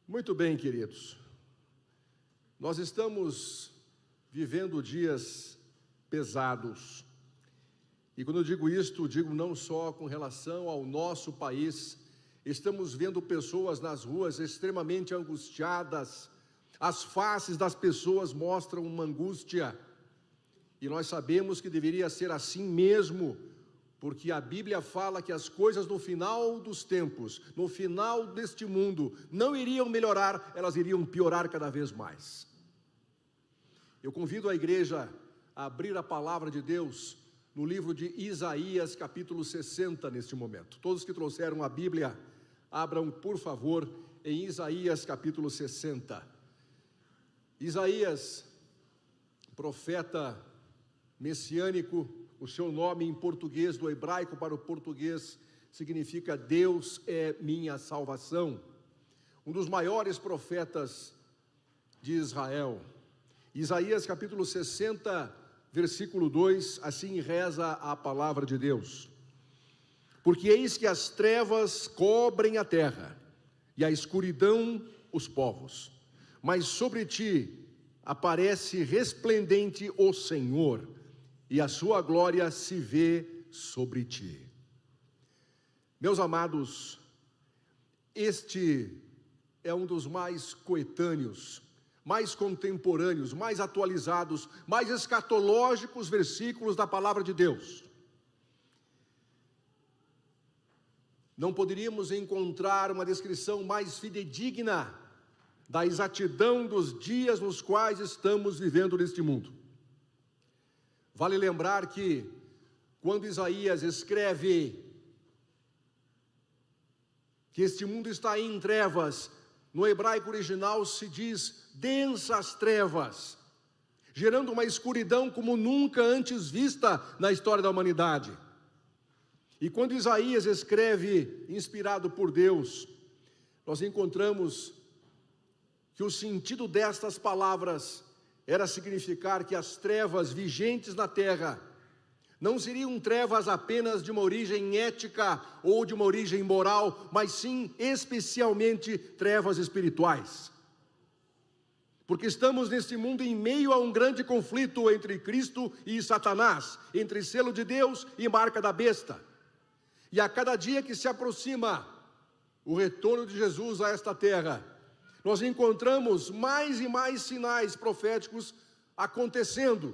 Muito bem, queridos. Nós estamos vivendo dias pesados. E quando eu digo isto, digo não só com relação ao nosso país. Estamos vendo pessoas nas ruas extremamente angustiadas. As faces das pessoas mostram uma angústia. E nós sabemos que deveria ser assim mesmo, porque a Bíblia fala que as coisas no final dos tempos, no final deste mundo, não iriam melhorar, elas iriam piorar cada vez mais. Eu convido a igreja a abrir a palavra de Deus no livro de Isaías, capítulo 60, neste momento. Todos que trouxeram a Bíblia, abram, por favor, em Isaías, capítulo 60. Isaías, profeta messiânico, o seu nome em português, do hebraico para o português, significa Deus é minha salvação. Um dos maiores profetas de Israel. Isaías capítulo 60, versículo 2, assim reza a palavra de Deus. Porque eis que as trevas cobrem a terra, e a escuridão os povos, mas sobre ti aparece resplendente o Senhor, e a sua glória se vê sobre ti. Meus amados, este é um dos mais coetâneos, mais contemporâneos, mais atualizados, mais escatológicos versículos da palavra de Deus. Não poderíamos encontrar uma descrição mais fidedigna da exatidão dos dias nos quais estamos vivendo neste mundo. Vale lembrar que, quando Isaías escreve que este mundo está em trevas, no hebraico original se diz densas trevas, gerando uma escuridão como nunca antes vista na história da humanidade. E quando Isaías escreve, inspirado por Deus, nós encontramos que o sentido destas palavras era significar que as trevas vigentes na terra não seriam trevas apenas de uma origem ética ou de uma origem moral, mas sim especialmente trevas espirituais. Porque estamos neste mundo em meio a um grande conflito entre Cristo e Satanás, entre selo de Deus e marca da besta. E a cada dia que se aproxima o retorno de Jesus a esta terra, nós encontramos mais e mais sinais proféticos acontecendo,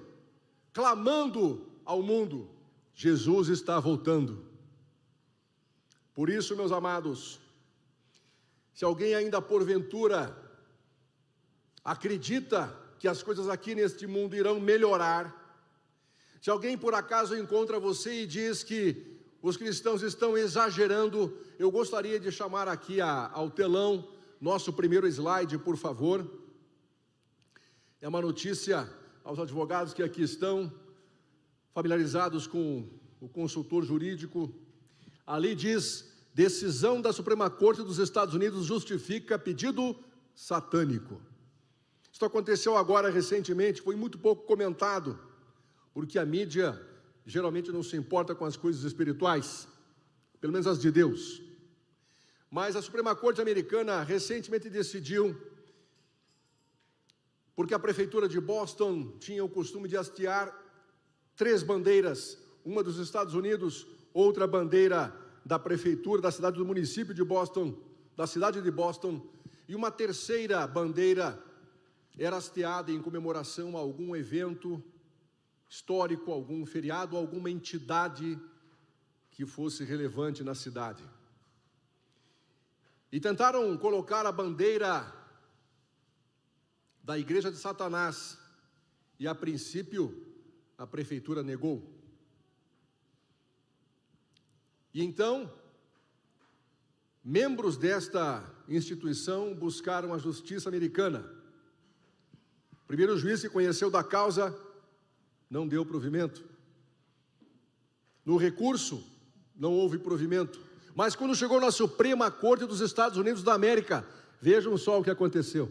clamando ao mundo: Jesus está voltando. Por isso, meus amados, se alguém ainda porventura acredita que as coisas aqui neste mundo irão melhorar, se alguém por acaso encontra você e diz que os cristãos estão exagerando, eu gostaria de chamar aqui ao telão nosso primeiro slide, por favor. É uma notícia aos advogados que aqui estão, familiarizados com o consultor jurídico. Ali diz: decisão da Suprema Corte dos Estados Unidos justifica pedido satânico. Isso aconteceu agora recentemente, foi muito pouco comentado, porque a mídia geralmente não se importa com as coisas espirituais, pelo menos as de Deus. Mas a Suprema Corte americana recentemente decidiu, porque a prefeitura de Boston tinha o costume de hastear 3 bandeiras, uma dos Estados Unidos, outra bandeira da prefeitura, da cidade do município de Boston, da cidade de Boston, e uma terceira bandeira era hasteada em comemoração a algum evento histórico, algum feriado, alguma entidade que fosse relevante na cidade. E tentaram colocar a bandeira da Igreja de Satanás, e a princípio a prefeitura negou. E então, membros desta instituição buscaram a justiça americana. O primeiro juiz que conheceu da causa não deu provimento. No recurso, não houve provimento. Mas quando chegou na Suprema Corte dos Estados Unidos da América, vejam só o que aconteceu.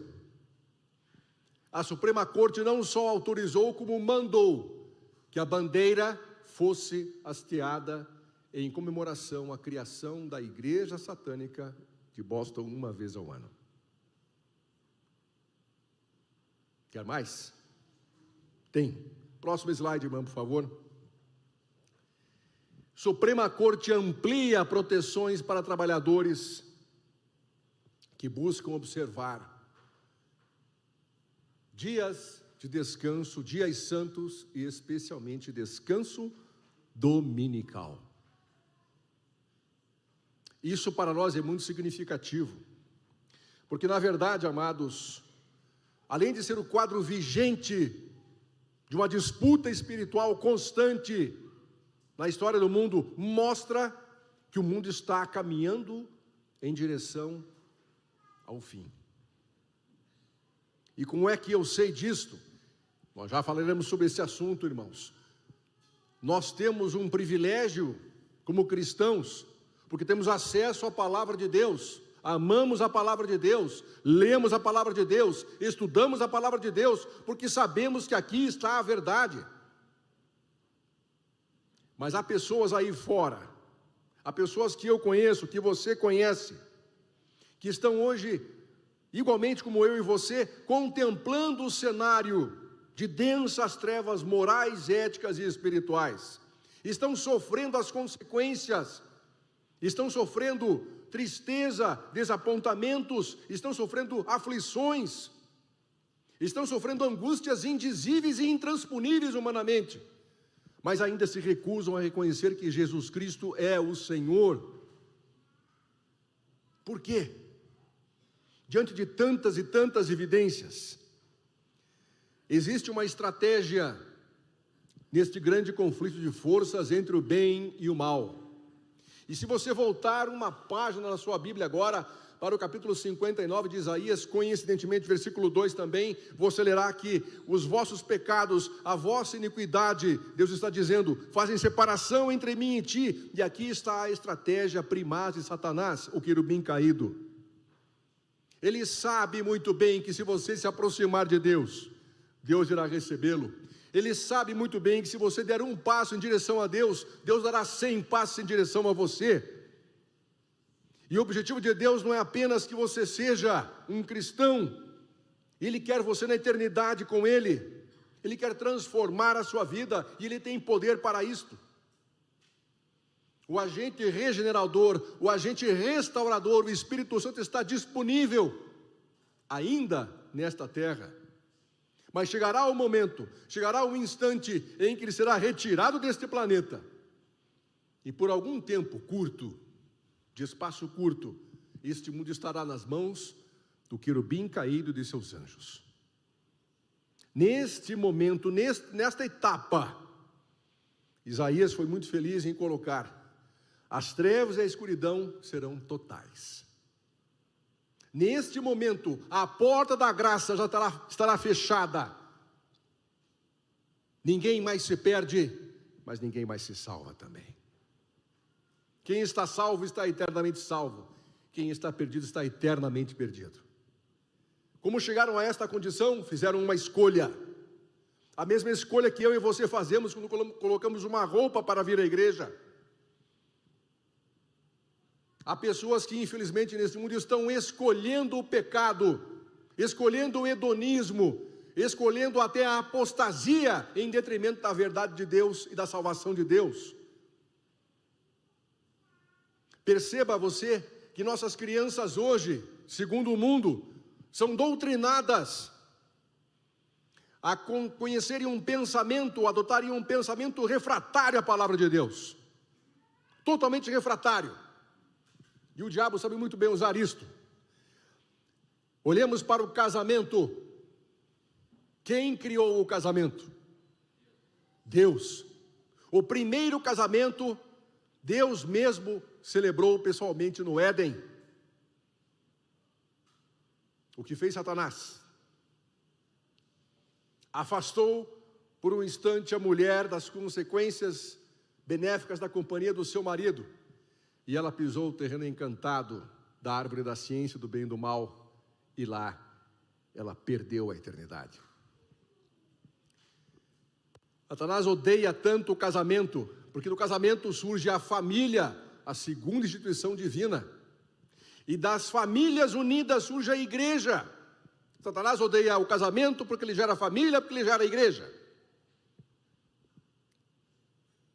A Suprema Corte não só autorizou, como mandou que a bandeira fosse hasteada em comemoração à criação da Igreja Satânica de Boston uma vez ao ano. Quer mais? Tem. Próximo slide, irmão, por favor. Suprema Corte amplia proteções para trabalhadores que buscam observar dias de descanso, dias santos e especialmente descanso dominical. Isso para nós é muito significativo, porque na verdade, amados, além de ser o quadro vigente de uma disputa espiritual constante na história do mundo, mostra que o mundo está caminhando em direção ao fim. E como é que eu sei disto? Nós já falaremos sobre esse assunto, irmãos. Nós temos um privilégio como cristãos, porque temos acesso à palavra de Deus, amamos a palavra de Deus, lemos a palavra de Deus, estudamos a palavra de Deus, porque sabemos que aqui está a verdade. Mas há pessoas aí fora, há pessoas que eu conheço, que você conhece, que estão hoje, igualmente como eu e você, contemplando o cenário de densas trevas morais, éticas e espirituais. Estão sofrendo as consequências, estão sofrendo tristeza, desapontamentos, estão sofrendo aflições, estão sofrendo angústias indizíveis e intransponíveis humanamente, mas ainda se recusam a reconhecer que Jesus Cristo é o Senhor. Por quê? Diante de tantas e tantas evidências, existe uma estratégia neste grande conflito de forças entre o bem e o mal. E se você voltar uma página na sua Bíblia agora, para o capítulo 59 de Isaías, coincidentemente, versículo 2 também, você lerá que os vossos pecados, a vossa iniquidade, Deus está dizendo, fazem separação entre mim e ti, e aqui está a estratégia primaz de Satanás, o querubim caído. Ele sabe muito bem que se você se aproximar de Deus, Deus irá recebê-lo. Ele sabe muito bem que se você der um passo em direção a Deus, Deus dará 100 passos em direção a você. E o objetivo de Deus não é apenas que você seja um cristão, Ele quer você na eternidade com Ele, Ele quer transformar a sua vida, e Ele tem poder para isto. O agente regenerador, o agente restaurador, o Espírito Santo está disponível, ainda nesta terra. Mas chegará o momento, chegará o instante em que Ele será retirado deste planeta, e por algum tempo curto, de espaço curto, este mundo estará nas mãos do querubim caído de seus anjos. Neste momento, nesta etapa, Isaías foi muito feliz em colocar: as trevas e a escuridão serão totais. Neste momento, a porta da graça já estará fechada. Ninguém mais se perde, mas ninguém mais se salva também. Quem está salvo está eternamente salvo. Quem está perdido está eternamente perdido. Como chegaram a esta condição? Fizeram uma escolha. A mesma escolha que eu e você fazemos quando colocamos uma roupa para vir à igreja. Há pessoas que infelizmente neste mundo estão escolhendo o pecado, escolhendo o hedonismo, escolhendo até a apostasia em detrimento da verdade de Deus e da salvação de Deus. Perceba você que nossas crianças hoje, segundo o mundo, são doutrinadas a conhecerem um pensamento, adotarem um pensamento refratário à palavra de Deus. Totalmente refratário. E o diabo sabe muito bem usar isto. Olhemos para o casamento. Quem criou o casamento? Deus. O primeiro casamento, Deus mesmo celebrou pessoalmente no Éden. O que fez Satanás? Afastou por um instante a mulher das consequências benéficas da companhia do seu marido, e ela pisou o terreno encantado da árvore da ciência do bem e do mal, e lá ela perdeu a eternidade. Satanás odeia tanto o casamento, porque do casamento surge a família, a segunda instituição divina, e das famílias unidas surge a igreja, Satanás odeia o casamento porque ele gera família, porque ele gera a igreja.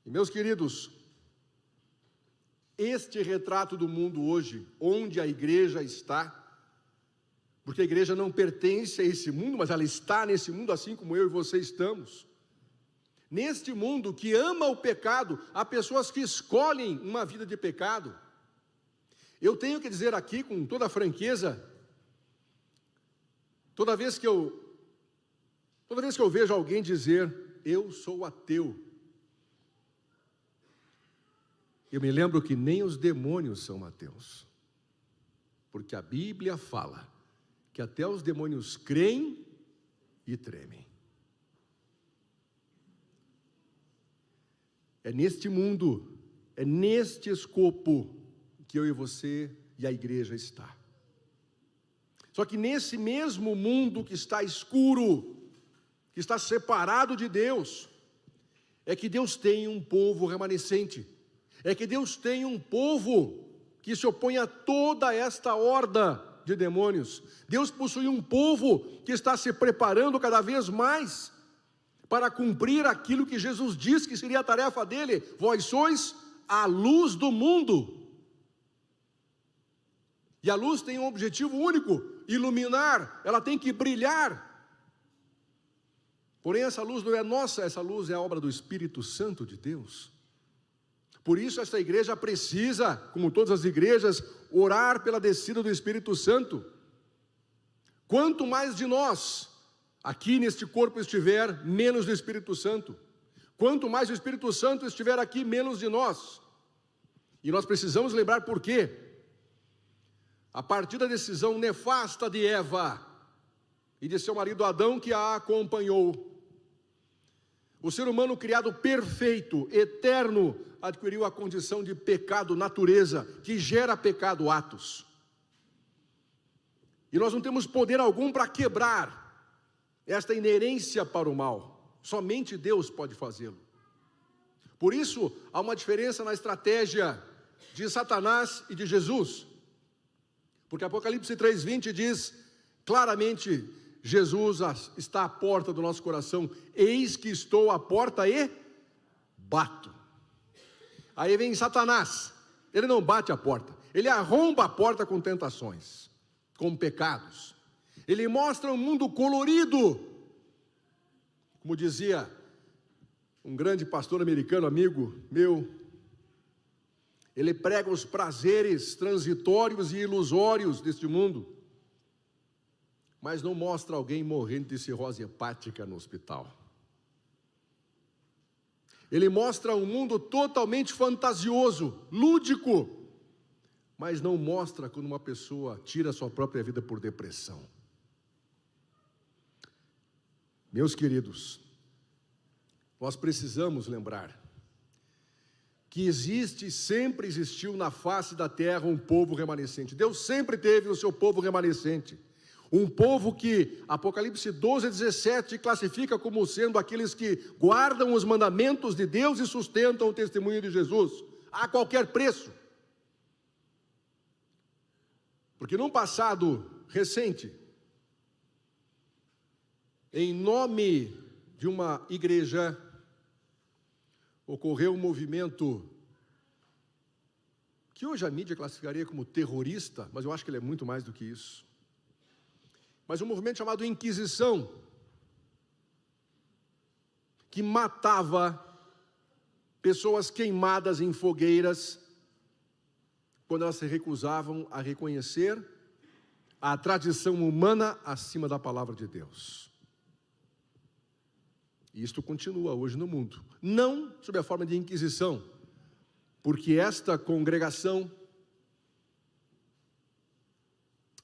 E, meus queridos, este retrato do mundo hoje, onde a igreja está, porque a igreja não pertence a esse mundo, mas ela está nesse mundo, assim como eu e você estamos. Neste mundo que ama o pecado, há pessoas que escolhem uma vida de pecado. Eu tenho que dizer aqui com toda franqueza, toda vez que eu vejo alguém dizer, eu sou ateu, eu me lembro que nem os demônios são ateus, porque a Bíblia fala que até os demônios creem e tremem. É neste mundo, é neste escopo que eu e você e a igreja está. Só que nesse mesmo mundo que está escuro, que está separado de Deus, é que Deus tem um povo remanescente, é que Deus tem um povo que se opõe a toda esta horda de demônios. Deus possui um povo que está se preparando cada vez mais para cumprir aquilo que Jesus disse que seria a tarefa dele: vós sois a luz do mundo. E a luz tem um objetivo único: iluminar, ela tem que brilhar. Porém, essa luz não é nossa, essa luz é a obra do Espírito Santo de Deus. Por isso, esta igreja precisa, como todas as igrejas, orar pela descida do Espírito Santo. Quanto mais de nós aqui neste corpo estiver, menos do Espírito Santo. Quanto mais o Espírito Santo estiver aqui, menos de nós. E nós precisamos lembrar por quê. A partir da decisão nefasta de Eva e de seu marido Adão, que a acompanhou, o ser humano criado perfeito, eterno, adquiriu a condição de pecado, natureza, que gera pecado, atos. E nós não temos poder algum para quebrar esta inerência para o mal. Somente Deus pode fazê-lo. Por isso, há uma diferença na estratégia de Satanás e de Jesus. Porque Apocalipse 3:20 diz claramente: Jesus está à porta do nosso coração. Eis que estou à porta e bato. Aí vem Satanás. Ele não bate a porta, ele arromba a porta com tentações, com pecados. Ele mostra um mundo colorido. Como dizia um grande pastor americano, amigo meu, ele prega os prazeres transitórios e ilusórios deste mundo, mas não mostra alguém morrendo de cirrose hepática no hospital. Ele mostra um mundo totalmente fantasioso, lúdico, mas não mostra quando uma pessoa tira a sua própria vida por depressão. Meus queridos, nós precisamos lembrar que existe e sempre existiu na face da terra um povo remanescente. Deus sempre teve o seu povo remanescente. Um povo que Apocalipse 12:17 classifica como sendo aqueles que guardam os mandamentos de Deus e sustentam o testemunho de Jesus a qualquer preço. Porque num passado recente, em nome de uma igreja, ocorreu um movimento que hoje a mídia classificaria como terrorista, mas eu acho que ele é muito mais do que isso. Mas um movimento chamado Inquisição, que matava pessoas queimadas em fogueiras, quando elas se recusavam a reconhecer a tradição humana acima da palavra de Deus. E isto continua hoje no mundo, não sob a forma de inquisição, porque esta congregação,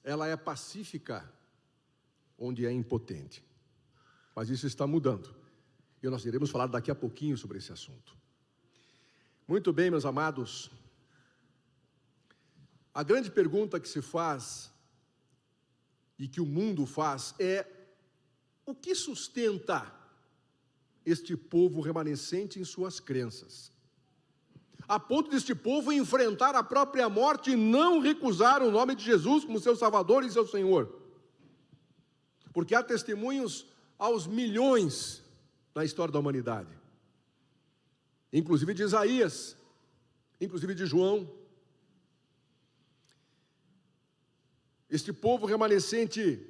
ela é pacífica, onde é impotente. Mas isso está mudando, e nós iremos falar daqui a pouquinho sobre esse assunto. Muito bem, meus amados, a grande pergunta que se faz, e que o mundo faz, é: o que sustenta este povo remanescente em suas crenças, a ponto deste povo enfrentar a própria morte e não recusar o nome de Jesus como seu Salvador e seu Senhor? porque há testemunhos aos milhões na história da humanidade, inclusive de Isaías, inclusive de João. Este povo remanescente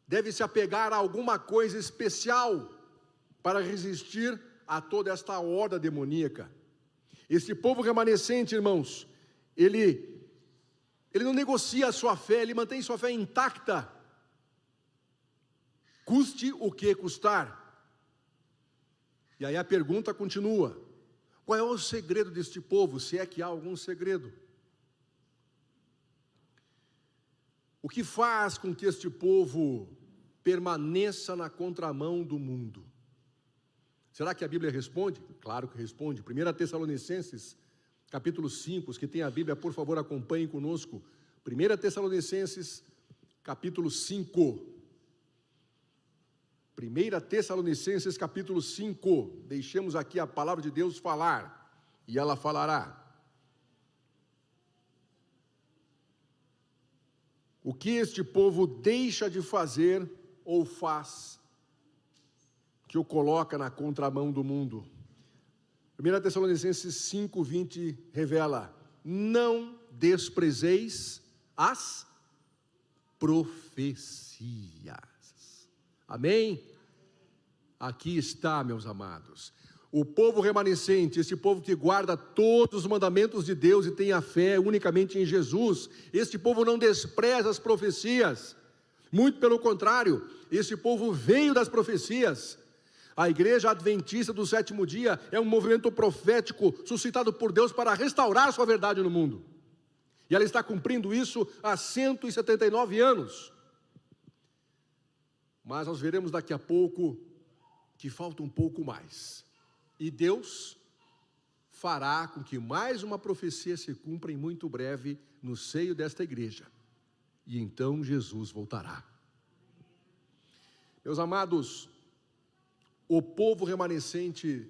deve se apegar a alguma coisa especial para resistir a toda esta horda demoníaca. Este povo remanescente, irmãos, ele não negocia a sua fé, ele mantém sua fé intacta, custe o que custar. E aí a pergunta continua: qual é o segredo deste povo, se é que há algum segredo? O que faz com que este povo permaneça na contramão do mundo? Será que a Bíblia responde? Claro que responde. 1 Tessalonicenses, capítulo 5, os que têm a Bíblia, por favor, acompanhem conosco. 1 Tessalonicenses, capítulo 5. 1 Tessalonicenses, capítulo 5. Deixemos aqui a palavra de Deus falar, e ela falará. O que este povo deixa de fazer ou faz que o coloca na contramão do mundo? 1 Tessalonicenses 5:20 revela: não desprezeis as profecias. Amém? Aqui está, meus amados. O povo remanescente, esse povo que guarda todos os mandamentos de Deus e tem a fé unicamente em Jesus, este povo não despreza as profecias, muito pelo contrário, esse povo veio das profecias. A igreja adventista do sétimo dia é um movimento profético suscitado por Deus para restaurar sua verdade no mundo, e ela está cumprindo isso há 179 anos, mas nós veremos daqui a pouco que falta um pouco mais. E Deus fará com que mais uma profecia se cumpra em muito breve no seio desta igreja. E então Jesus voltará. Meus amados, o povo remanescente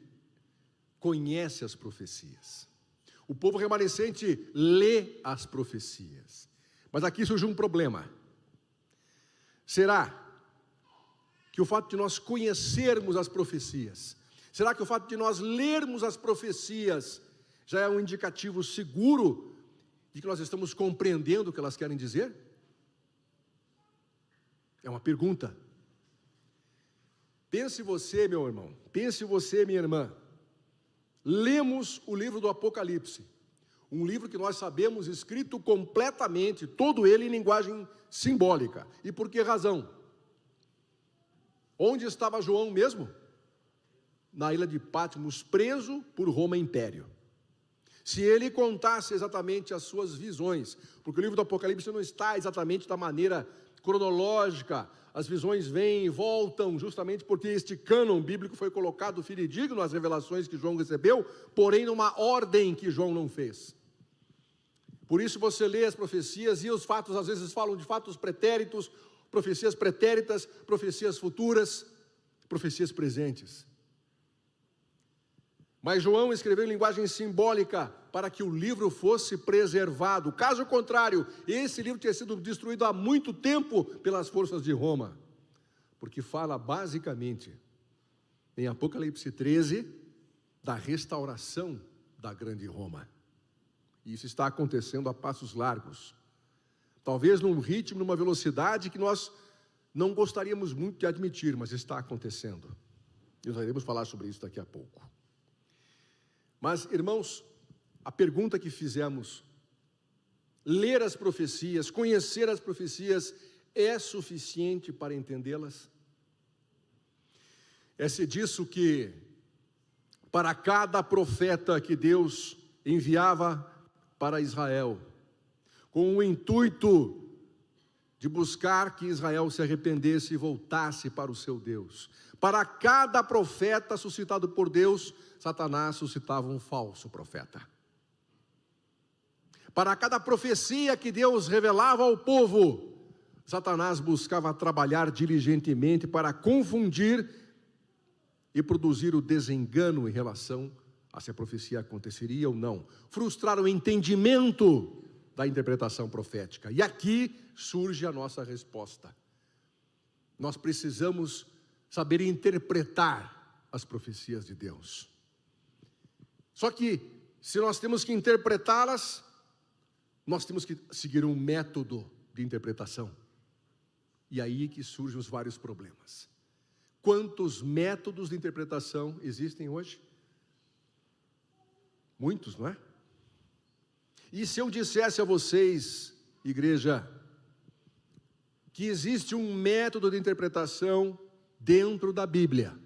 conhece as profecias. O povo remanescente lê as profecias. Mas aqui surge um problema. Será que o fato de nós conhecermos as profecias, será que o fato de nós lermos as profecias já é um indicativo seguro de que nós estamos compreendendo o que elas querem dizer? É uma pergunta. Pense você, meu irmão, pense você, minha irmã. Lemos o livro do Apocalipse, um livro que nós sabemos escrito completamente, todo ele em linguagem simbólica. E por que razão? Onde estava João mesmo? Na ilha de Patmos, preso por Roma Império. Se ele contasse exatamente as suas visões, porque o livro do Apocalipse não está exatamente da maneira cronológica, as visões vêm e voltam, justamente porque este cânon bíblico foi colocado fidedigno às revelações que João recebeu, porém numa ordem que João não fez. Por isso você lê as profecias e os fatos às vezes falam de fatos pretéritos, profecias pretéritas, profecias futuras, profecias presentes. Mas João escreveu em linguagem simbólica para que o livro fosse preservado. Caso contrário, esse livro tinha sido destruído há muito tempo pelas forças de Roma. Porque fala basicamente, em Apocalipse 13, da restauração da grande Roma. E isso está acontecendo a passos largos. Talvez num ritmo, numa velocidade que nós não gostaríamos muito de admitir, mas está acontecendo. E nós iremos falar sobre isso daqui a pouco. Mas, irmãos, a pergunta que fizemos, ler as profecias, conhecer as profecias, é suficiente para entendê-las? É-se disso que, para cada profeta que Deus enviava para Israel, com o intuito de buscar que Israel se arrependesse e voltasse para o seu Deus, para cada profeta suscitado por Deus, Satanás suscitava um falso profeta. Para cada profecia que Deus revelava ao povo, Satanás buscava trabalhar diligentemente para confundir e produzir o desengano em relação a se a profecia aconteceria ou não, frustrar o entendimento da interpretação profética. E aqui surge a nossa resposta. nós precisamos saber interpretar as profecias de Deus. Só que, se nós temos que interpretá-las, nós temos que seguir um método de interpretação. E aí que surgem os vários problemas. Quantos métodos de interpretação existem hoje? Muitos, não é? E se eu dissesse a vocês, igreja, que existe um método de interpretação dentro da Bíblia,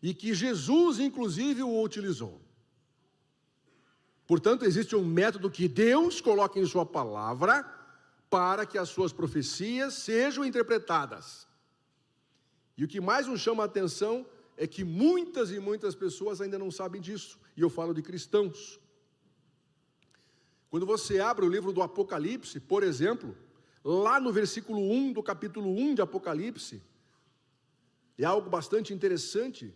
e que Jesus, inclusive, o utilizou. Portanto, existe um método que Deus coloca em sua palavra para que as suas profecias sejam interpretadas. E o que mais nos chama a atenção é que muitas e muitas pessoas ainda não sabem disso, e eu falo de cristãos. Quando você abre o livro do Apocalipse, por exemplo, lá no versículo 1 do capítulo 1 de Apocalipse, é algo bastante interessante,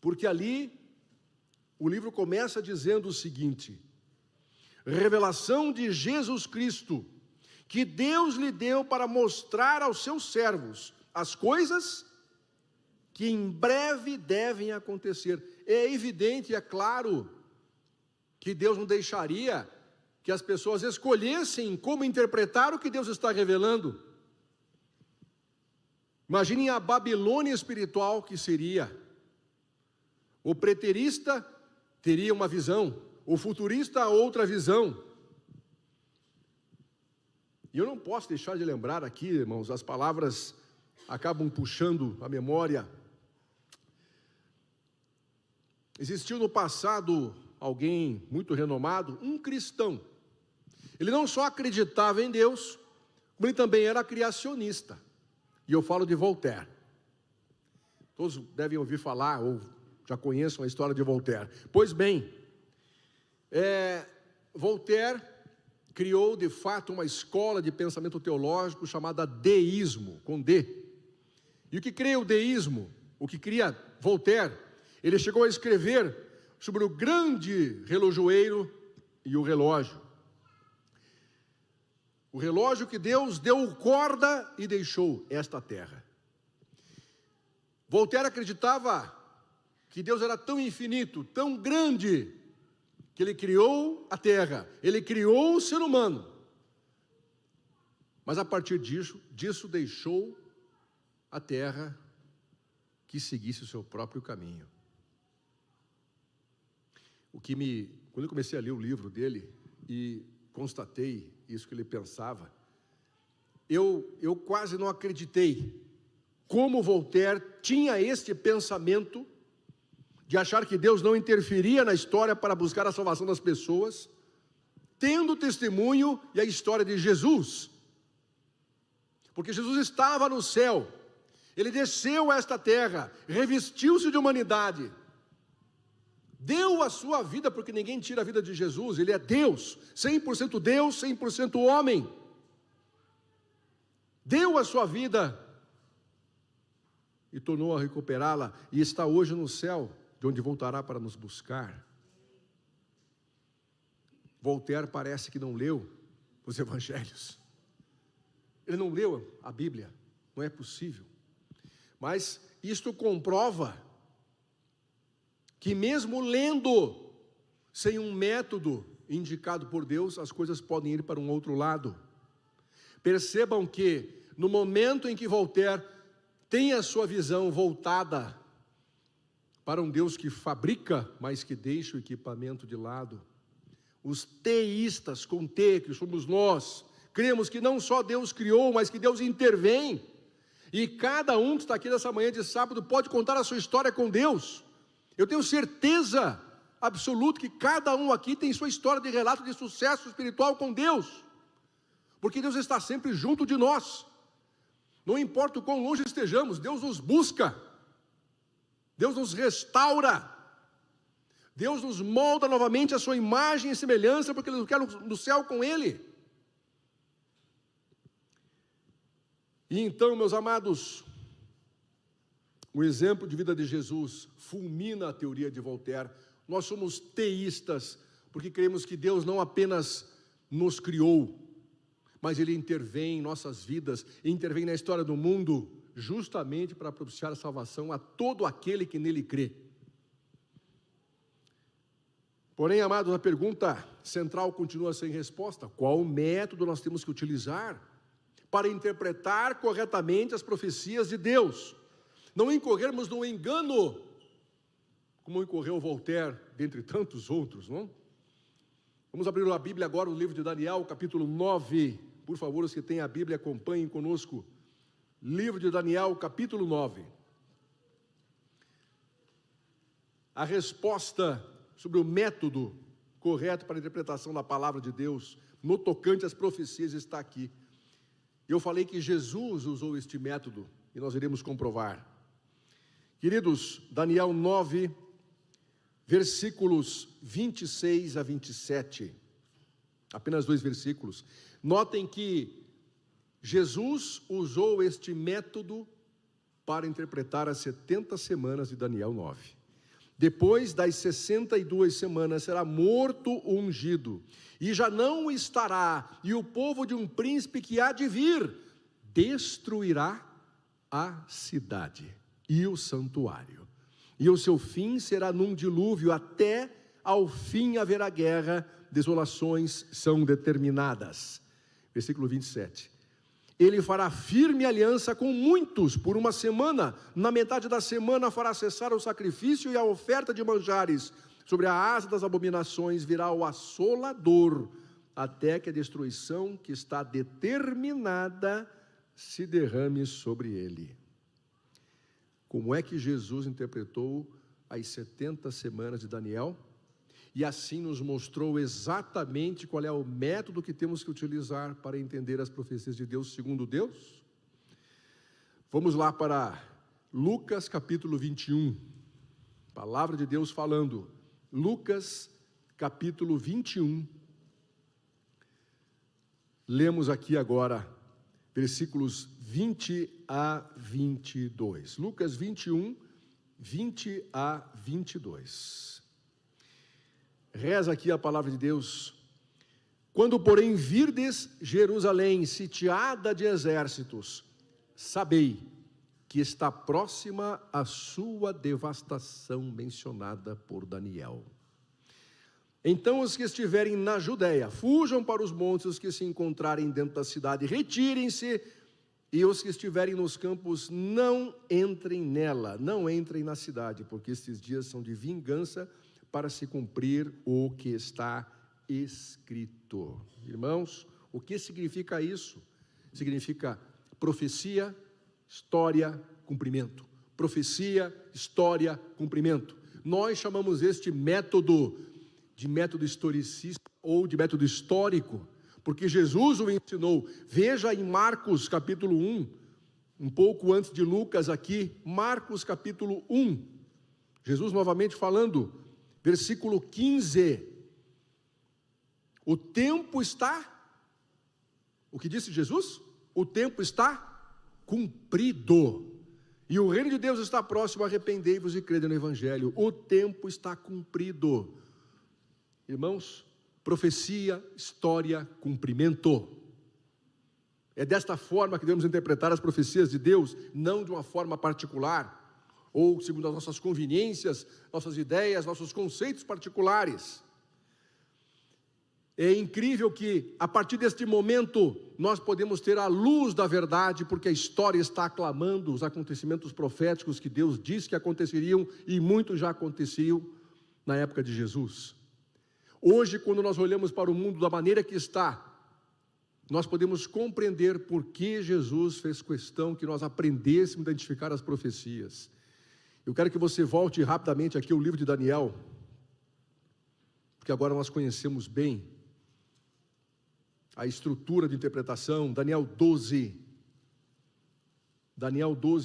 porque ali o livro começa dizendo o seguinte: revelação de Jesus Cristo, que Deus lhe deu para mostrar aos seus servos as coisas que em breve devem acontecer. É evidente, é claro, que Deus não deixaria que as pessoas escolhessem como interpretar o que Deus está revelando. Imaginem a Babilônia espiritual que seria. O preterista teria uma visão, o futurista outra visão. E eu não posso deixar de lembrar aqui, irmãos, as palavras acabam puxando a memória. Existiu no passado alguém muito renomado, um cristão. Ele não só acreditava em Deus, como ele também era criacionista. E eu falo de Voltaire. Todos devem ouvir falar, ou já conheçam a história de Voltaire. Pois bem, Voltaire criou de fato uma escola de pensamento teológico chamada deísmo, com D. E o que cria o deísmo, o que cria Voltaire, ele chegou a escrever sobre o grande relojoeiro e o relógio. O relógio que Deus deu corda e deixou esta terra. Voltaire acreditava que Deus era tão infinito, tão grande, que Ele criou a terra, Ele criou o ser humano. Mas a partir disso deixou a terra que seguisse o seu próprio caminho. Quando eu comecei a ler o livro dele e constatei isso que ele pensava, eu quase não acreditei como Voltaire tinha este pensamento de achar que Deus não interferia na história para buscar a salvação das pessoas, tendo o testemunho e a história de Jesus. Porque Jesus estava no céu, Ele desceu a esta terra, revestiu-se de humanidade, deu a sua vida, porque ninguém tira a vida de Jesus, Ele é Deus, 100% Deus, 100% homem. Deu a sua vida e tornou a recuperá-la, e está hoje no céu, de onde voltará para nos buscar. Voltaire parece que não leu os evangelhos. Ele não leu a Bíblia, não é possível. Mas isto comprova que mesmo lendo, sem um método indicado por Deus, as coisas podem ir para um outro lado. Percebam que, no momento em que Voltaire tem a sua visão voltada para um Deus que fabrica, mas que deixa o equipamento de lado, os teístas, com T, que somos nós, cremos que não só Deus criou, mas que Deus intervém, e cada um que está aqui nessa manhã de sábado pode contar a sua história com Deus. Eu tenho certeza absoluta que cada um aqui tem sua história de relato de sucesso espiritual com Deus, porque Deus está sempre junto de nós. Não importa o quão longe estejamos, Deus nos busca, Deus nos restaura, Deus nos molda novamente a sua imagem e semelhança, porque Ele nos quer no céu com Ele. E então, meus amados, o exemplo de vida de Jesus fulmina a teoria de Voltaire. Nós somos teístas, porque cremos que Deus não apenas nos criou, mas Ele intervém em nossas vidas, intervém na história do mundo, justamente para propiciar a salvação a todo aquele que nele crê. Porém, amados, a pergunta central continua sem resposta: qual método nós temos que utilizar para interpretar corretamente as profecias de Deus? Não incorrermos no engano, como incorreu Voltaire, dentre tantos outros, não? Vamos abrir a Bíblia agora, no livro de Daniel, capítulo 9. Por favor, os que têm a Bíblia, acompanhem conosco. Livro de Daniel, capítulo 9. A resposta sobre o método correto para a interpretação da palavra de Deus, no tocante às profecias, está aqui. Eu falei que Jesus usou este método, e nós iremos comprovar. Queridos, Daniel 9, versículos 26 a 27, apenas 2 versículos. Notem que Jesus usou este método para interpretar as 70 semanas de Daniel 9. Depois das 62 semanas será morto o ungido, e já não estará, e o povo de um príncipe que há de vir destruirá a cidade e o santuário. E o seu fim será num dilúvio, até ao fim haverá guerra, desolações são determinadas. Versículo 27. Ele fará firme aliança com muitos por uma semana, na metade da semana fará cessar o sacrifício e a oferta de manjares. Sobre a asa das abominações virá o assolador, até que a destruição que está determinada se derrame sobre ele. Como é que Jesus interpretou as 70 semanas de Daniel? E assim nos mostrou exatamente qual é o método que temos que utilizar para entender as profecias de Deus segundo Deus? Vamos lá para Lucas capítulo 21, palavra de Deus falando. Lucas capítulo 21, lemos aqui agora versículos 20 a 22. Lucas 21, 20 a 22. Reza aqui a palavra de Deus. Quando, porém, virdes Jerusalém sitiada de exércitos, sabei que está próxima a sua devastação mencionada por Daniel. Então os que estiverem na Judéia, fujam para os montes, os que se encontrarem dentro da cidade, retirem-se, e os que estiverem nos campos, não entrem nela, não entrem na cidade, porque estes dias são de vingança, para se cumprir o que está escrito. Irmãos, o que significa isso? Significa profecia, história, cumprimento. Profecia, história, cumprimento. Nós chamamos este método de método historicista ou de método histórico, porque Jesus o ensinou. Veja em Marcos capítulo 1, um pouco antes de Lucas aqui, Marcos capítulo 1, Jesus novamente falando, versículo 15, o tempo está, o que disse Jesus? O tempo está cumprido, e o reino de Deus está próximo, arrependei-vos e crede no Evangelho. O tempo está cumprido. Irmãos, profecia, história, cumprimento. É desta forma que devemos interpretar as profecias de Deus, não de uma forma particular, ou segundo as nossas conveniências, nossas ideias, nossos conceitos particulares. É incrível que, a partir deste momento, nós podemos ter a luz da verdade, porque a história está aclamando os acontecimentos proféticos que Deus disse que aconteceriam, e muitos já aconteciam na época de Jesus. Hoje, quando nós olhamos para o mundo da maneira que está, nós podemos compreender por que Jesus fez questão que nós aprendêssemos a identificar as profecias. Eu quero que você volte rapidamente aqui ao livro de Daniel, porque agora nós conhecemos bem a estrutura de interpretação. Daniel 12,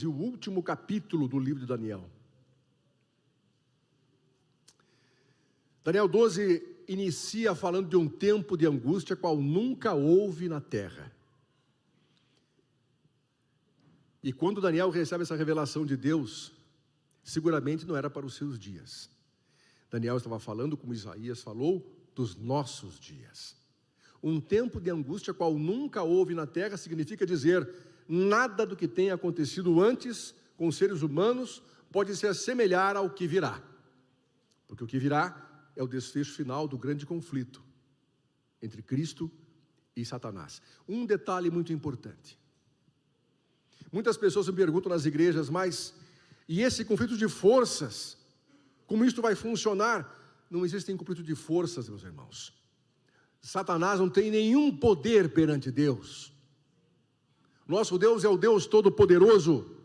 o último capítulo do livro de Daniel. Daniel 12 inicia falando de um tempo de angústia qual nunca houve na terra. E quando Daniel recebe essa revelação de Deus, seguramente não era para os seus dias. Daniel estava falando, como Isaías falou, dos nossos dias. Um tempo de angústia qual nunca houve na terra significa dizer: nada do que tenha acontecido antes com os seres humanos pode se assemelhar ao que virá. Porque o que virá é o desfecho final do grande conflito entre Cristo e Satanás. Um detalhe muito importante. Muitas pessoas me perguntam nas igrejas, mas e esse conflito de forças? Como isto vai funcionar? Não existem conflito de forças, meus irmãos. Satanás não tem nenhum poder perante Deus. Nosso Deus é o Deus Todo-Poderoso.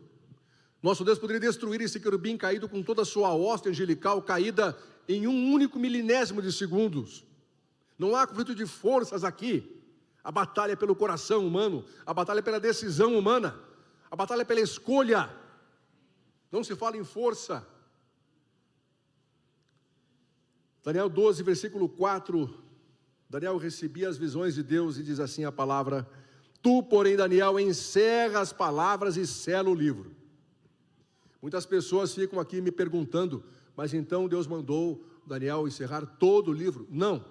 Nosso Deus poderia destruir esse querubim caído com toda a sua hoste angelical caída em um único milinésimo de segundos. Não há conflito de forças aqui. A batalha é pelo coração humano, a batalha é pela decisão humana, a batalha é pela escolha. Não se fala em força. Daniel 12, versículo 4, Daniel recebia as visões de Deus e diz assim a palavra: tu, porém, Daniel, encerra as palavras e sela o livro. Muitas pessoas ficam aqui me perguntando, mas então Deus mandou Daniel encerrar todo o livro? Não.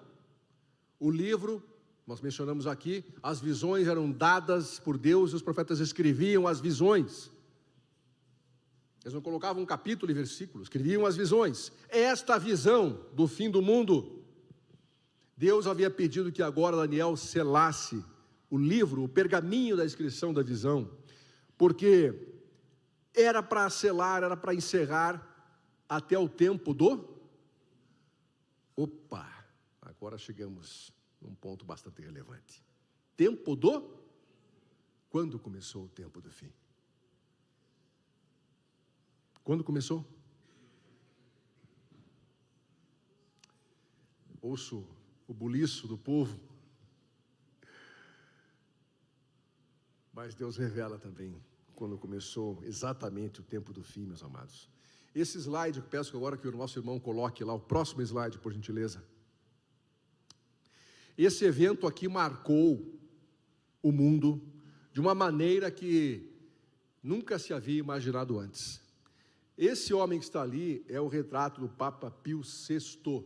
O livro, nós mencionamos aqui, as visões eram dadas por Deus e os profetas escreviam as visões. Eles não colocavam um capítulo e versículo, escreviam as visões. Esta visão do fim do mundo, Deus havia pedido que agora Daniel selasse o livro, o pergaminho da inscrição da visão, porque era para selar, era para encerrar até o tempo do... Opa, agora chegamos num ponto bastante relevante. Tempo do... Quando começou o tempo do fim? Quando começou? Ouço o buliço do povo, mas Deus revela também quando começou exatamente o tempo do fim, meus amados. Esse slide, eu peço agora que o nosso irmão coloque lá, o próximo slide, por gentileza. Esse evento aqui marcou o mundo de uma maneira que nunca se havia imaginado antes. Esse homem que está ali é o retrato do Papa Pio VI.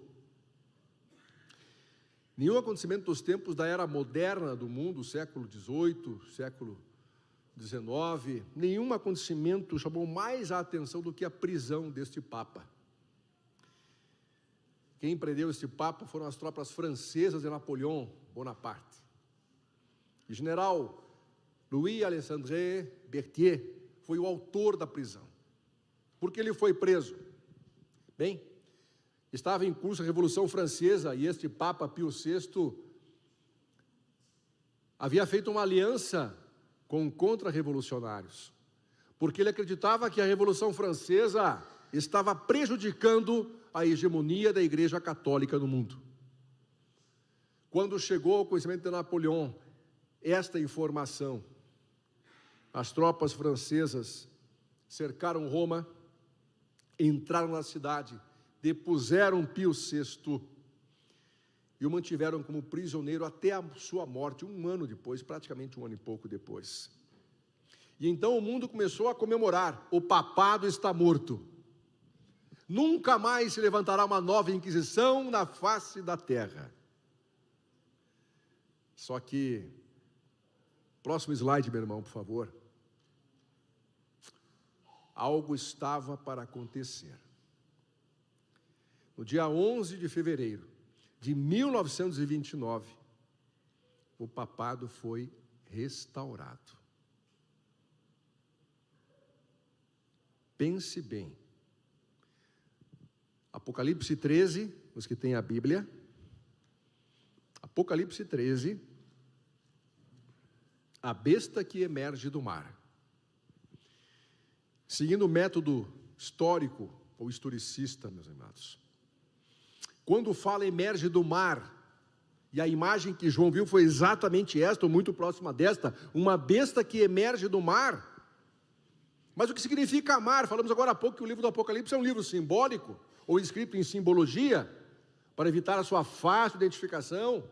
Nenhum acontecimento dos tempos da era moderna do mundo, século XVIII, século XIX, nenhum acontecimento chamou mais a atenção do que a prisão deste Papa. Quem prendeu este Papa foram as tropas francesas de Napoleão Bonaparte. O general Louis-Alexandre Berthier foi o autor da prisão. Por que ele foi preso? Bem, estava em curso a Revolução Francesa e este Papa Pio VI havia feito uma aliança com contra-revolucionários, porque ele acreditava que a Revolução Francesa estava prejudicando a hegemonia da Igreja Católica no mundo. Quando chegou ao conhecimento de Napoleão esta informação, as tropas francesas cercaram Roma, entraram na cidade, depuseram Pio VI e o mantiveram como prisioneiro até a sua morte, 1 ano depois, praticamente 1 ano e pouco depois. E então o mundo começou a comemorar: o papado está morto. Nunca mais se levantará uma nova Inquisição na face da terra. Só que, próximo slide, meu irmão, por favor. Algo estava para acontecer. No dia 11 de fevereiro de 1929, o papado foi restaurado. Pense bem. Apocalipse 13, os que têm a Bíblia. Apocalipse 13, a besta que emerge do mar. Seguindo o método histórico ou historicista, meus amados, quando fala emerge do mar, e a imagem que João viu foi exatamente esta, ou muito próxima desta, uma besta que emerge do mar. Mas o que significa mar? Falamos agora há pouco que o livro do Apocalipse é um livro simbólico, ou escrito em simbologia, para evitar a sua fácil identificação.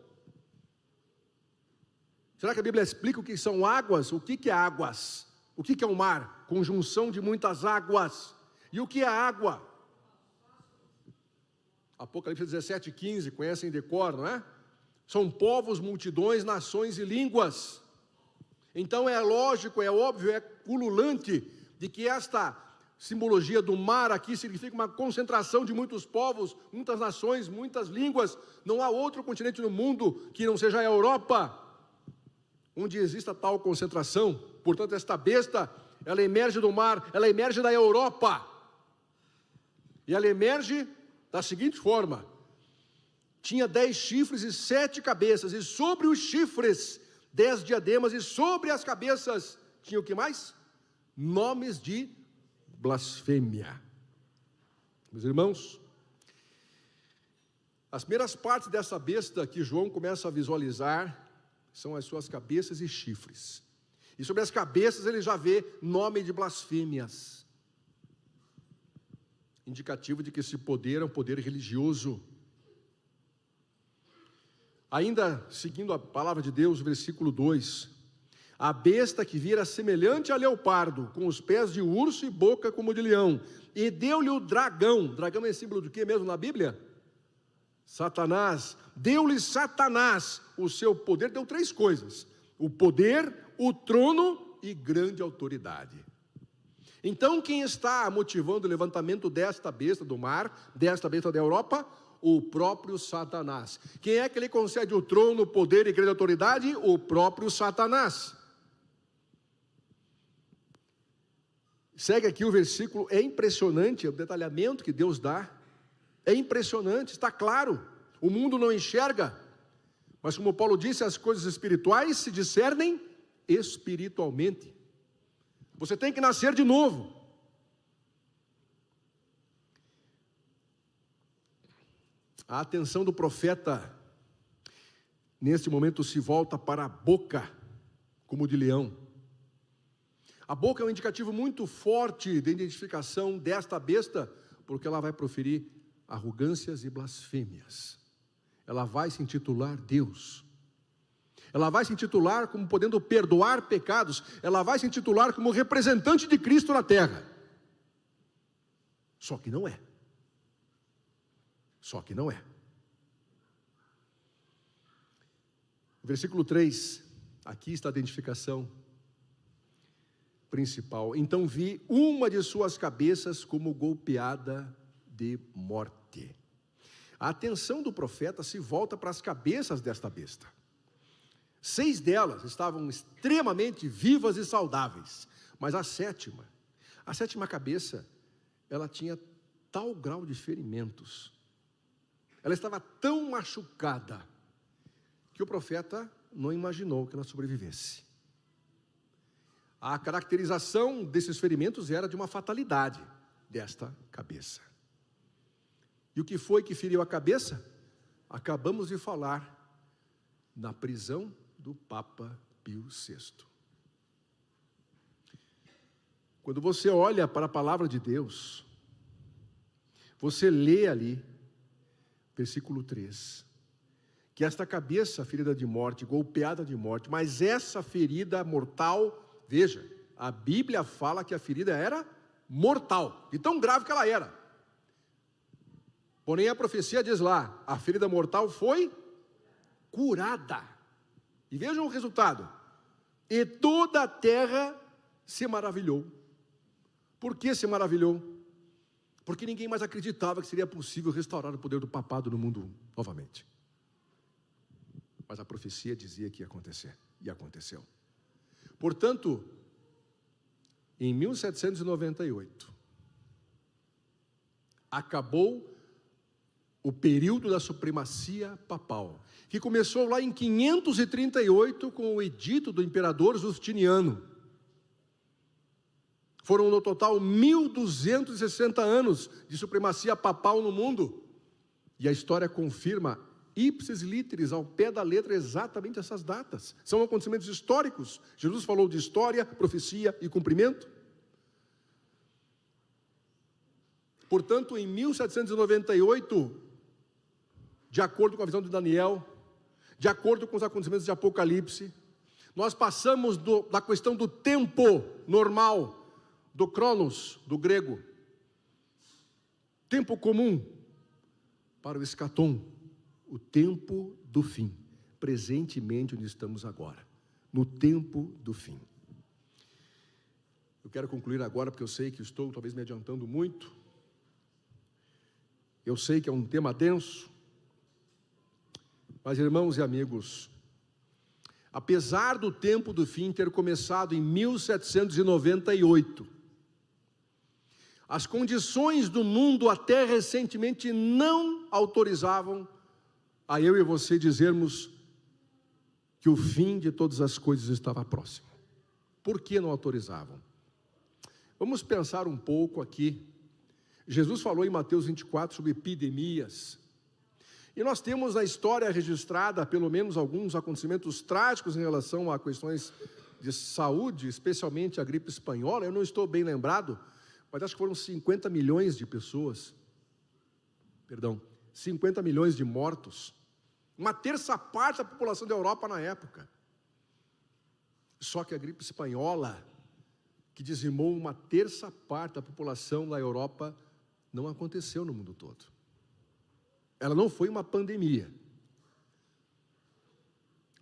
Será que a Bíblia explica o que são águas? O que é águas? O que é o mar? Conjunção de muitas águas. E o que é água? Apocalipse 17:15, conhecem de cor, não é? São povos, multidões, nações e línguas. Então é lógico, é óbvio, é ululante de que esta simbologia do mar aqui significa uma concentração de muitos povos, muitas nações, muitas línguas. Não há outro continente no mundo que não seja a Europa onde exista tal concentração. Portanto, esta besta, ela emerge do mar, ela emerge da Europa. E ela emerge da seguinte forma: tinha 10 chifres e 7 cabeças, e sobre os chifres 10 diademas, e sobre as cabeças tinha o que mais? Nomes de blasfêmia. Meus irmãos, as primeiras partes dessa besta que João começa a visualizar são as suas cabeças e chifres. E sobre as cabeças ele já vê nome de blasfêmias, indicativo de que esse poder é um poder religioso. Ainda seguindo a palavra de Deus, versículo 2: a besta que vira semelhante a leopardo, com os pés de urso e boca como de leão, e deu-lhe o dragão. Dragão é símbolo de quê mesmo na Bíblia? Satanás. Deu-lhe Satanás o seu poder. Deu 3 coisas: o poder, o trono e grande autoridade. Então quem está motivando o levantamento desta besta do mar, desta besta da Europa? O próprio Satanás. Quem é que lhe concede o trono, o poder e grande autoridade? O próprio Satanás. Segue aqui o versículo, é impressionante o detalhamento que Deus dá. É impressionante, está claro. O mundo não enxerga, mas como Paulo disse, as coisas espirituais se discernem espiritualmente. Você tem que nascer de novo. A atenção do profeta, neste momento, se volta para a boca, como de leão. A boca é um indicativo muito forte de identificação desta besta, porque ela vai proferir arrogâncias e blasfêmias. Ela vai se intitular Deus. Ela vai se intitular como podendo perdoar pecados. Ela vai se intitular como representante de Cristo na terra. Só que não é. Só que não é. Versículo 3, aqui está a identificação principal. Então vi uma de suas cabeças como golpeada de morte. A atenção do profeta se volta para as cabeças desta besta. 6 delas estavam extremamente vivas e saudáveis, mas a sétima cabeça, ela tinha tal grau de ferimentos, ela estava tão machucada, que o profeta não imaginou que ela sobrevivesse. A caracterização desses ferimentos era de uma fatalidade desta cabeça. E o que foi que feriu a cabeça? Acabamos de falar na prisão do Papa Pio VI. Quando você olha para a palavra de Deus, você lê ali, versículo 3, que esta cabeça ferida de morte, golpeada de morte, mas essa ferida mortal, veja, a Bíblia fala que a ferida era mortal, de tão grave que ela era. Porém a profecia diz lá, a ferida mortal foi curada. E vejam o resultado. E toda a terra se maravilhou. Por que se maravilhou? Porque ninguém mais acreditava que seria possível restaurar o poder do papado no mundo novamente. Mas a profecia dizia que ia acontecer, e aconteceu. Portanto, em 1798, acabou o período da supremacia papal, que começou lá em 538 com o edito do imperador Justiniano. Foram no total 1260 anos de supremacia papal no mundo, e a história confirma ipsis literis, ao pé da letra, exatamente essas datas. São acontecimentos históricos. Jesus falou de história, profecia e cumprimento. Portanto, em 1798, de acordo com a visão de Daniel, de acordo com os acontecimentos de Apocalipse, nós passamos da questão do tempo normal, do cronos, do grego, tempo comum, para o escatom, o tempo do fim, presentemente onde estamos agora, no tempo do fim. Eu quero concluir agora, porque eu sei que estou talvez me adiantando muito. Eu sei que é um tema denso, mas, irmãos e amigos, apesar do tempo do fim ter começado em 1798, as condições do mundo até recentemente não autorizavam a eu e você dizermos que o fim de todas as coisas estava próximo. Por que não autorizavam? Vamos pensar um pouco aqui. Jesus falou em Mateus 24 sobre epidemias. E nós temos na história registrada, pelo menos alguns acontecimentos trágicos em relação a questões de saúde, especialmente a gripe espanhola. Eu não estou bem lembrado, mas acho que foram 50 milhões de pessoas. 50 milhões de mortos. Uma terça parte da população da Europa na época. Só que a gripe espanhola, que dizimou uma terça parte da população da Europa, não aconteceu no mundo todo. Ela não foi uma pandemia.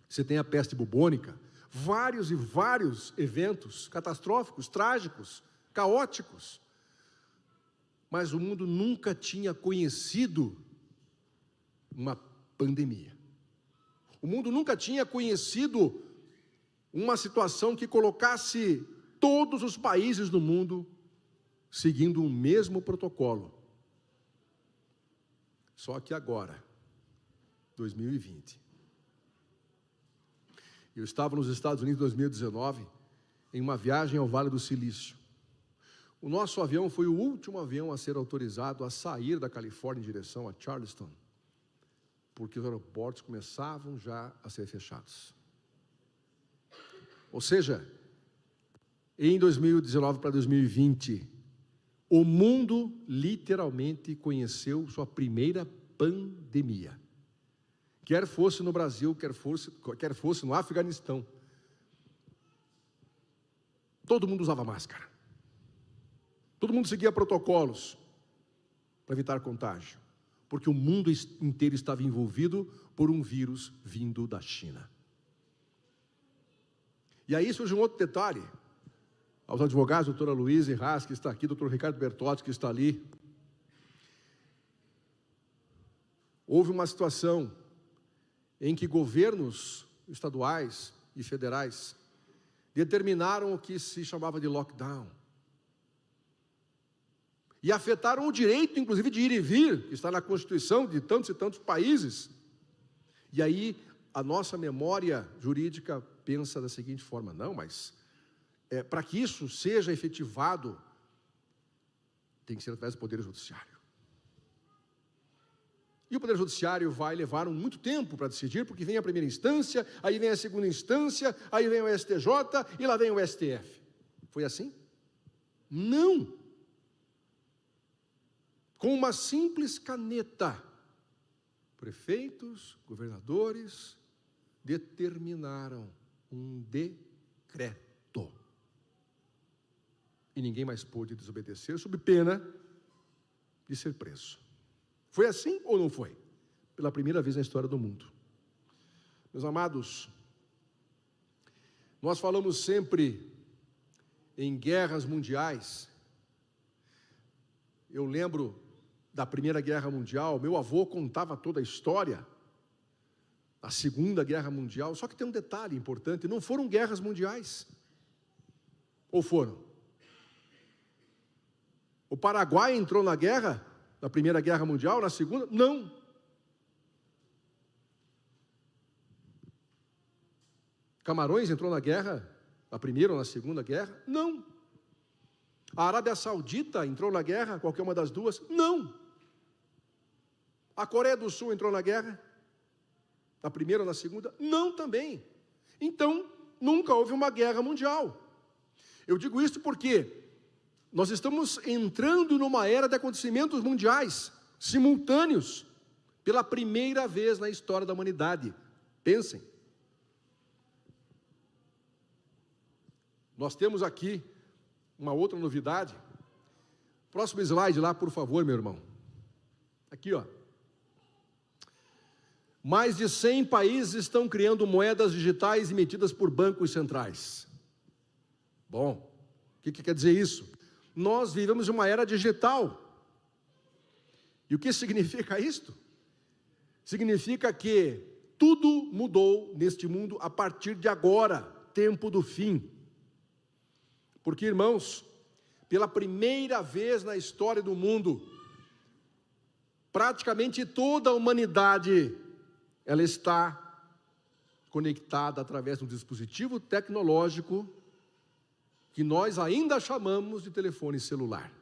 Você tem a peste bubônica, vários e vários eventos catastróficos, trágicos, caóticos. Mas o mundo nunca tinha conhecido uma pandemia. O mundo nunca tinha conhecido uma situação que colocasse todos os países do mundo seguindo o mesmo protocolo. Só que agora, 2020, eu estava nos Estados Unidos em 2019, em uma viagem ao Vale do Silício. O nosso avião foi o último avião a ser autorizado a sair da Califórnia em direção a Charleston, porque os aeroportos começavam já a ser fechados. Ou seja, em 2019 para 2020, o mundo literalmente conheceu sua primeira pandemia. Quer fosse no Brasil, quer fosse no Afeganistão. Todo mundo usava máscara. Todo mundo seguia protocolos para evitar contágio, porque o mundo inteiro estava envolvido por um vírus vindo da China. E aí surge um outro detalhe. Aos advogados, doutora Luísa Haas, que está aqui, doutor Ricardo Bertotti, que está ali. Houve uma situação em que governos estaduais e federais determinaram o que se chamava de lockdown. E afetaram o direito, inclusive, de ir e vir, que está na Constituição de tantos e tantos países. E aí, a nossa memória jurídica pensa da seguinte forma: não, mas para que isso seja efetivado, tem que ser através do Poder Judiciário. E o Poder Judiciário vai levar muito tempo para decidir, porque vem a primeira instância, aí vem a segunda instância, aí vem o STJ e lá vem o STF. Foi assim? Não! Com uma simples caneta, prefeitos, governadores determinaram um decreto. E ninguém mais pôde desobedecer, sob pena de ser preso. Foi assim ou não foi? Pela primeira vez na história do mundo. Meus amados, nós falamos sempre em guerras mundiais. Eu lembro da Primeira Guerra Mundial, meu avô contava toda a história, a Segunda Guerra Mundial, só que tem um detalhe importante: não foram guerras mundiais. Ou foram? O Paraguai entrou na guerra, na Primeira Guerra Mundial, na Segunda? Não. Camarões entrou na guerra, na Primeira ou na Segunda Guerra? Não. A Arábia Saudita entrou na guerra, qualquer uma das duas? Não. A Coreia do Sul entrou na guerra, na Primeira ou na Segunda? Não também. Então, nunca houve uma guerra mundial. Eu digo isso porque nós estamos entrando numa era de acontecimentos mundiais, simultâneos, pela primeira vez na história da humanidade. Pensem. Nós temos aqui uma outra novidade. Próximo slide lá, por favor, meu irmão. Aqui, ó. Mais de 100 países estão criando moedas digitais emitidas por bancos centrais. Bom, o que quer dizer isso? Nós vivemos uma era digital. E o que significa isto? Significa que tudo mudou neste mundo a partir de agora, tempo do fim. Porque, irmãos, pela primeira vez na história do mundo, praticamente toda a humanidade, ela está conectada através de um dispositivo tecnológico que nós ainda chamamos de telefone celular.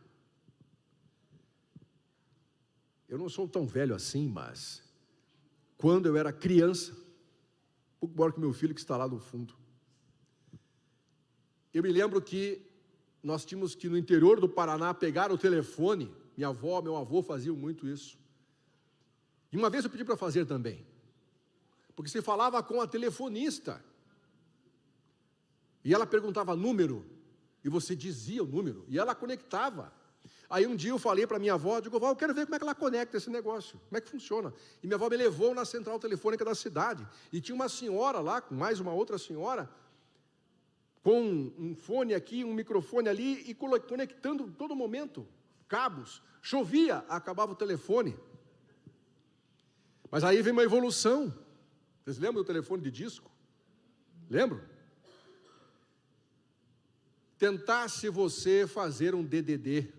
Eu não sou tão velho assim, mas quando eu era criança, um pouco maior que meu filho que está lá no fundo, eu me lembro que nós tínhamos que, no interior do Paraná, pegar o telefone. Minha avó, meu avô faziam muito isso. E uma vez eu pedi para fazer também, porque você falava com a telefonista, e ela perguntava número, e você dizia o número, e ela conectava. Aí um dia eu falei para minha avó, digo, vó, eu quero ver como é que ela conecta esse negócio, como é que funciona. E minha avó me levou na central telefônica da cidade, e tinha uma senhora lá, com mais uma outra senhora, com um fone aqui, um microfone ali, e conectando todo momento, cabos. Chovia, acabava o telefone. Mas aí vem uma evolução. Vocês lembram do telefone de disco? Lembram? Tentasse você fazer um DDD.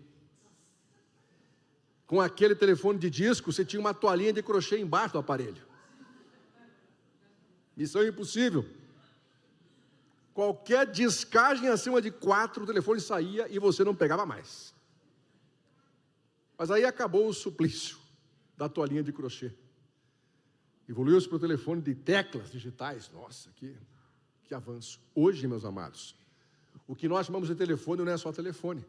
Com aquele telefone de disco, você tinha uma toalhinha de crochê embaixo do aparelho. Missão impossível. Qualquer descagem acima de 4, o telefone saía e você não pegava mais. Mas aí acabou o suplício da toalhinha de crochê. Evoluiu-se para o telefone de teclas digitais. Nossa, que avanço. Hoje, meus amados, o que nós chamamos de telefone não é só telefone.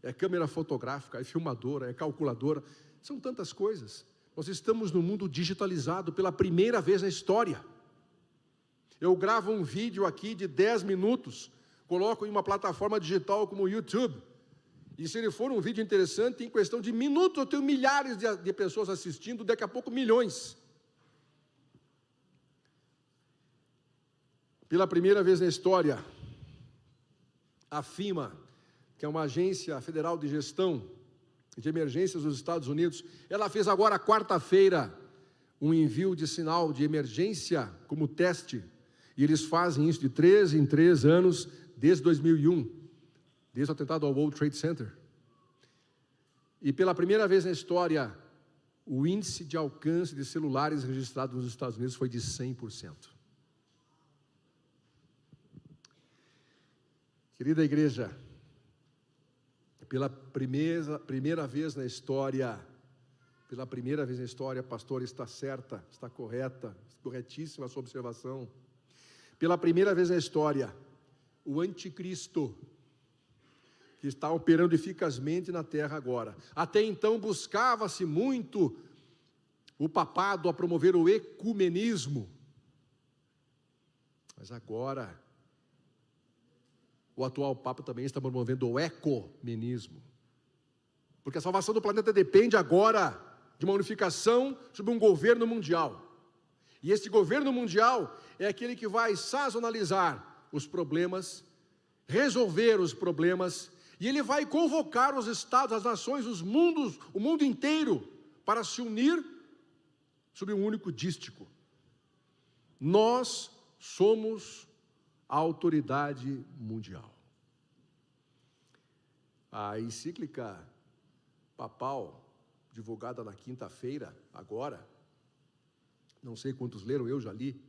É câmera fotográfica, é filmadora, é calculadora. São tantas coisas. Nós estamos no mundo digitalizado pela primeira vez na história. Eu gravo um vídeo aqui de 10 minutos, coloco em uma plataforma digital como o YouTube. E se ele for um vídeo interessante, em questão de minutos eu tenho milhares de pessoas assistindo, daqui a pouco milhões. Pela primeira vez na história, a FEMA, que é uma agência federal de gestão de emergências dos Estados Unidos, ela fez agora, quarta-feira, um envio de sinal de emergência como teste, e eles fazem isso de 3 em 3 anos, desde 2001, desde o atentado ao World Trade Center. E pela primeira vez na história, o índice de alcance de celulares registrados nos Estados Unidos foi de 100%. Querida igreja, pela primeira vez na história, pastor, está certa, está correta, corretíssima a sua observação. Pela primeira vez na história, o anticristo, que está operando eficazmente na terra agora. Até então buscava-se muito o papado a promover o ecumenismo, mas agora o atual Papa também está promovendo o ecumenismo, porque a salvação do planeta depende agora de uma unificação sob um governo mundial, e esse governo mundial é aquele que vai sazonalizar os problemas, resolver os problemas, e ele vai convocar os estados, as nações, o mundo inteiro, para se unir sob um único dístico. Nós somos a autoridade mundial. A encíclica papal, divulgada na quinta-feira, agora, não sei quantos leram, eu já li,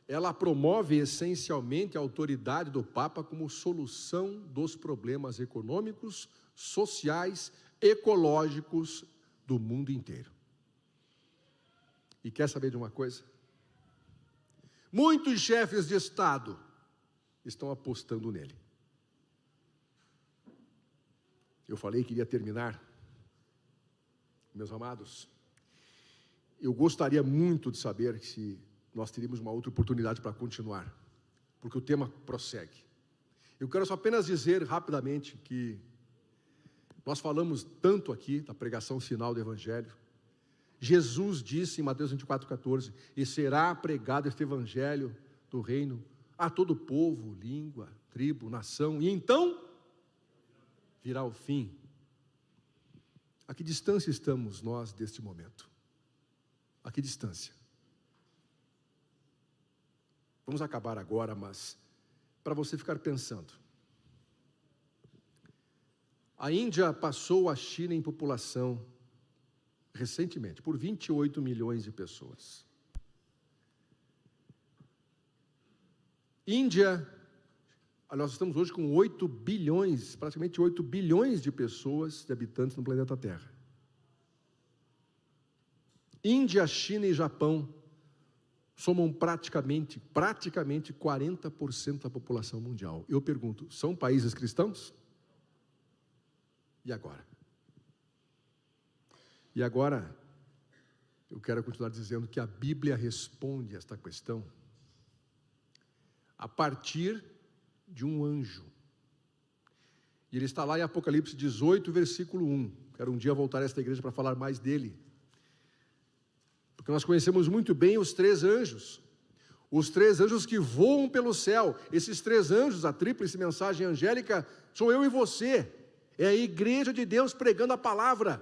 ela promove essencialmente a autoridade do Papa como solução dos problemas econômicos, sociais, ecológicos do mundo inteiro. E quer saber de uma coisa? Muitos chefes de Estado estão apostando nele. Eu falei que iria terminar. Meus amados, eu gostaria muito de saber se nós teríamos uma outra oportunidade para continuar, porque o tema prossegue. Eu quero só apenas dizer rapidamente que nós falamos tanto aqui da pregação final do Evangelho, Jesus disse em Mateus 24,14: e será pregado este evangelho do reino a todo povo, língua, tribo, nação, e então virá o fim. A que distância estamos nós deste momento? A que distância? Vamos acabar agora, mas para você ficar pensando. A Índia passou a China em população recentemente, por 28 milhões de pessoas. Índia, nós estamos hoje com 8 bilhões, praticamente 8 bilhões de pessoas, de habitantes no planeta Terra. Índia, China e Japão somam praticamente 40% da população mundial. Eu pergunto, são países cristãos? E agora? E agora, eu quero continuar dizendo que a Bíblia responde esta questão a partir de um anjo. E ele está lá em Apocalipse 18, versículo 1. Quero um dia voltar a esta igreja para falar mais dele. Porque nós conhecemos muito bem os 3 anjos. Os 3 anjos que voam pelo céu. Esses 3 anjos, a tríplice mensagem angélica, sou eu e você. É a igreja de Deus pregando a palavra.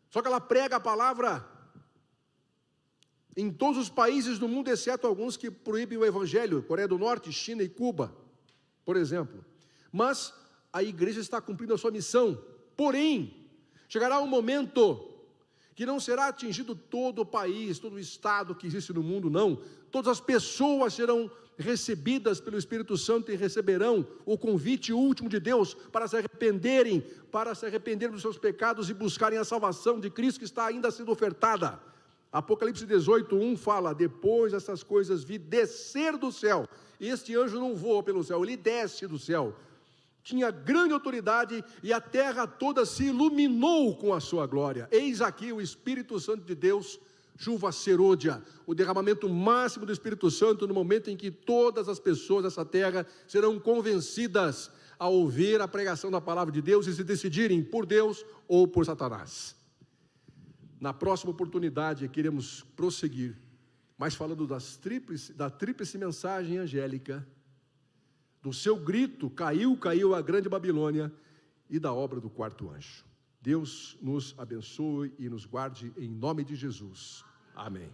Só que ela prega a palavra em todos os países do mundo, exceto alguns que proíbem o evangelho, Coreia do Norte, China e Cuba, por exemplo. Mas a igreja está cumprindo a sua missão. Porém, chegará um momento que não será atingido todo o país, todo o estado que existe no mundo, não. Todas as pessoas serão recebidas pelo Espírito Santo e receberão o convite último de Deus para se arrependerem dos seus pecados e buscarem a salvação de Cristo que está ainda sendo ofertada. Apocalipse 18, 1 fala: depois dessas coisas vi descer do céu. Este anjo não voa pelo céu, ele desce do céu. Tinha grande autoridade e a terra toda se iluminou com a sua glória. Eis aqui o Espírito Santo de Deus, chuva serôdia, o derramamento máximo do Espírito Santo no momento em que todas as pessoas dessa terra serão convencidas a ouvir a pregação da palavra de Deus e se decidirem por Deus ou por Satanás. Na próxima oportunidade queremos prosseguir, mas falando da tríplice mensagem angélica, do seu grito, caiu a grande Babilônia, e da obra do 4º anjo. Deus nos abençoe e nos guarde em nome de Jesus. Amém.